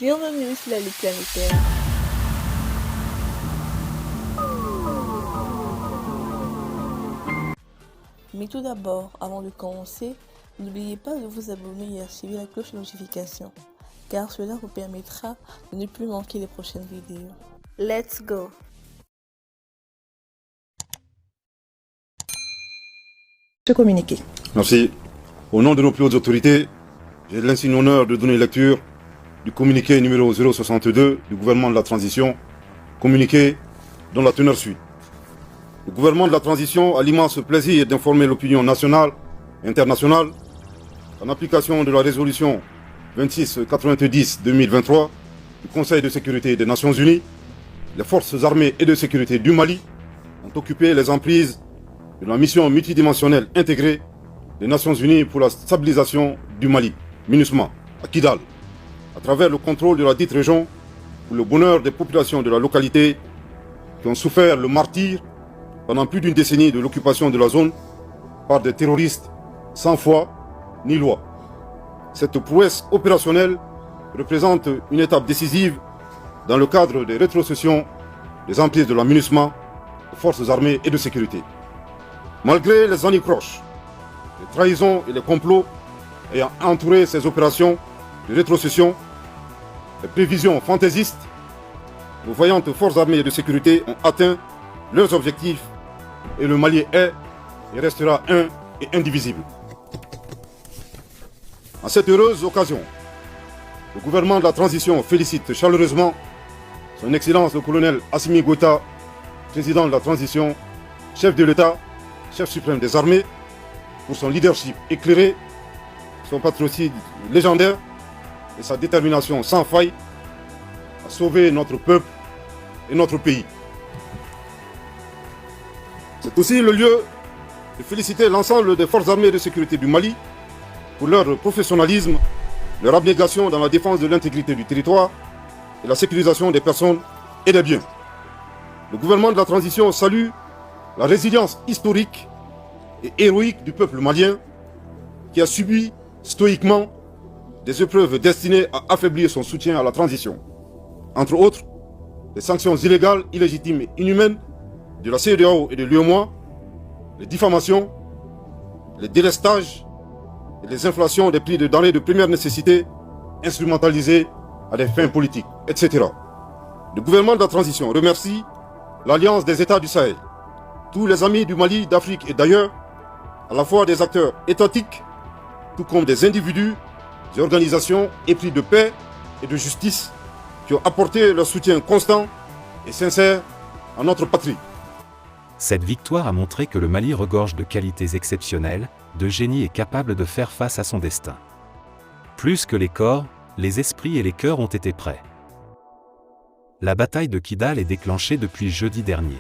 Bienvenue sur la Ligue planétaire. Mais tout d'abord, avant de commencer, n'oubliez pas de vous abonner et activer la cloche de notification, car cela vous permettra de ne plus manquer les prochaines vidéos. Let's go! Communiquer. Merci. Au nom de nos plus hautes autorités, j'ai l'insigne honneur de donner lecture du communiqué numéro 062 du gouvernement de la transition, communiqué dont la teneur suit. Le gouvernement de la transition a l'immense plaisir d'informer l'opinion nationale et internationale en application de la résolution 2690-2023 du Conseil de sécurité des Nations Unies. Les forces armées et de sécurité du Mali ont occupé les emprises de la mission multidimensionnelle intégrée des Nations Unies pour la stabilisation du Mali, MINUSMA, à Kidal, à travers le contrôle de la dite région pour le bonheur des populations de la localité qui ont souffert le martyre pendant plus d'une décennie de l'occupation de la zone par des terroristes sans foi ni loi. Cette prouesse opérationnelle représente une étape décisive dans le cadre des rétrocessions des emprises de la MINUSMA aux forces armées et de sécurité. Malgré les anicroches, les trahisons et les complots ayant entouré ces opérations de rétrocession, les prévisions fantaisistes, nos voyantes forces armées et de sécurité ont atteint leurs objectifs et le Mali est et restera un et indivisible. À cette heureuse occasion, le gouvernement de la transition félicite chaleureusement son Excellence le colonel Assimi Goïta, président de la transition, chef de l'État, chef suprême des armées, pour son leadership éclairé, son patriotisme légendaire et sa détermination sans faille à sauver notre peuple et notre pays. C'est aussi le lieu de féliciter l'ensemble des forces armées de sécurité du Mali pour leur professionnalisme, leur abnégation dans la défense de l'intégrité du territoire et la sécurisation des personnes et des biens. Le gouvernement de la transition salue la résilience historique et héroïque du peuple malien qui a subi stoïquement des épreuves destinées à affaiblir son soutien à la transition. Entre autres, les sanctions illégales, illégitimes et inhumaines de la CEDEAO et de l'UEMOA, les diffamations, les délestages et les inflations des prix de denrées de première nécessité instrumentalisées à des fins politiques, etc. Le gouvernement de la transition remercie l'Alliance des États du Sahel, tous les amis du Mali, d'Afrique et d'ailleurs, à la fois des acteurs étatiques, tout comme des individus, des organisations épris de paix et de justice qui ont apporté leur soutien constant et sincère à notre patrie. Cette victoire a montré que le Mali regorge de qualités exceptionnelles, de génie et capable de faire face à son destin. Plus que les corps, les esprits et les cœurs ont été prêts. La bataille de Kidal est déclenchée depuis jeudi dernier.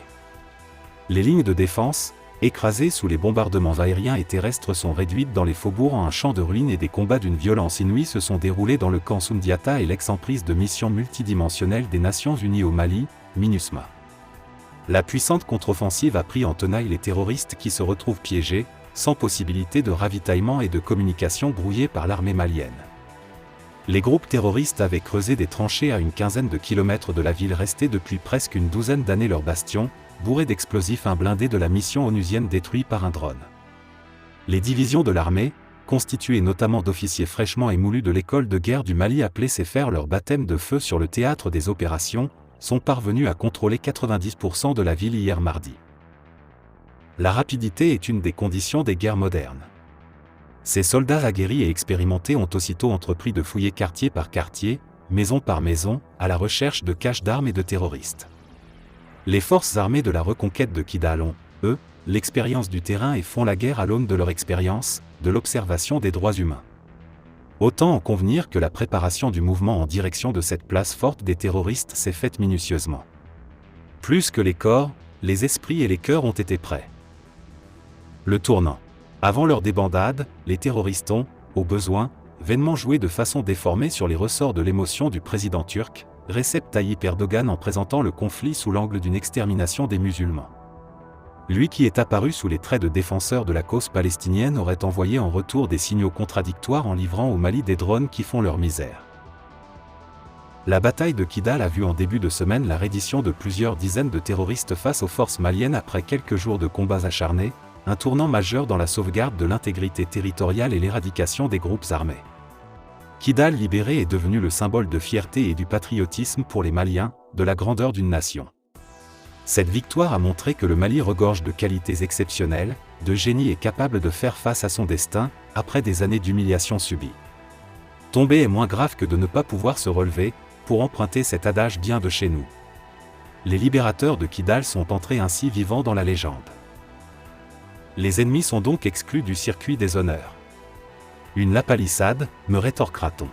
Les lignes de défense, écrasées sous les bombardements aériens et terrestres, sont réduites dans les faubourgs en un champ de ruines et des combats d'une violence inouïe se sont déroulés dans le camp Soundiata et l'ex-emprise de mission multidimensionnelle des Nations Unies au Mali, MINUSMA. La puissante contre-offensive a pris en tenaille les terroristes qui se retrouvent piégés, sans possibilité de ravitaillement et de communication brouillés par l'armée malienne. Les groupes terroristes avaient creusé des tranchées à une quinzaine de kilomètres de la ville restée depuis presque une douzaine d'années leur bastion, bourré d'explosifs, un blindé de la mission onusienne détruit par un drone. Les divisions de l'armée, constituées notamment d'officiers fraîchement émoulus de l'école de guerre du Mali appelés faire leur baptême de feu sur le théâtre des opérations, sont parvenus à contrôler 90% de la ville hier mardi. La rapidité est une des conditions des guerres modernes. Ces soldats aguerris et expérimentés ont aussitôt entrepris de fouiller quartier par quartier, maison par maison, à la recherche de caches d'armes et de terroristes. Les forces armées de la reconquête de Kidal ont, eux, l'expérience du terrain et font la guerre à l'aune de leur expérience, de l'observation des droits humains. Autant en convenir que la préparation du mouvement en direction de cette place forte des terroristes s'est faite minutieusement. Plus que les corps, les esprits et les cœurs ont été prêts. Le tournant. Avant leur débandade, les terroristes ont, au besoin, vainement joué de façon déformée sur les ressorts de l'émotion du président turc, Recep Tayyip Erdogan, en présentant le conflit sous l'angle d'une extermination des musulmans. Lui qui est apparu sous les traits de défenseur de la cause palestinienne aurait envoyé en retour des signaux contradictoires en livrant au Mali des drones qui font leur misère. La bataille de Kidal a vu en début de semaine la reddition de plusieurs dizaines de terroristes face aux forces maliennes après quelques jours de combats acharnés, un tournant majeur dans la sauvegarde de l'intégrité territoriale et l'éradication des groupes armés. Kidal libéré est devenu le symbole de fierté et du patriotisme pour les Maliens, de la grandeur d'une nation. Cette victoire a montré que le Mali regorge de qualités exceptionnelles, de génie et capable de faire face à son destin, après des années d'humiliation subie. Tomber est moins grave que de ne pas pouvoir se relever, pour emprunter cet adage bien de chez nous. Les libérateurs de Kidal sont entrés ainsi vivants dans la légende. Les ennemis sont donc exclus du circuit des honneurs. Une lapalissade, me rétorquera-t-on.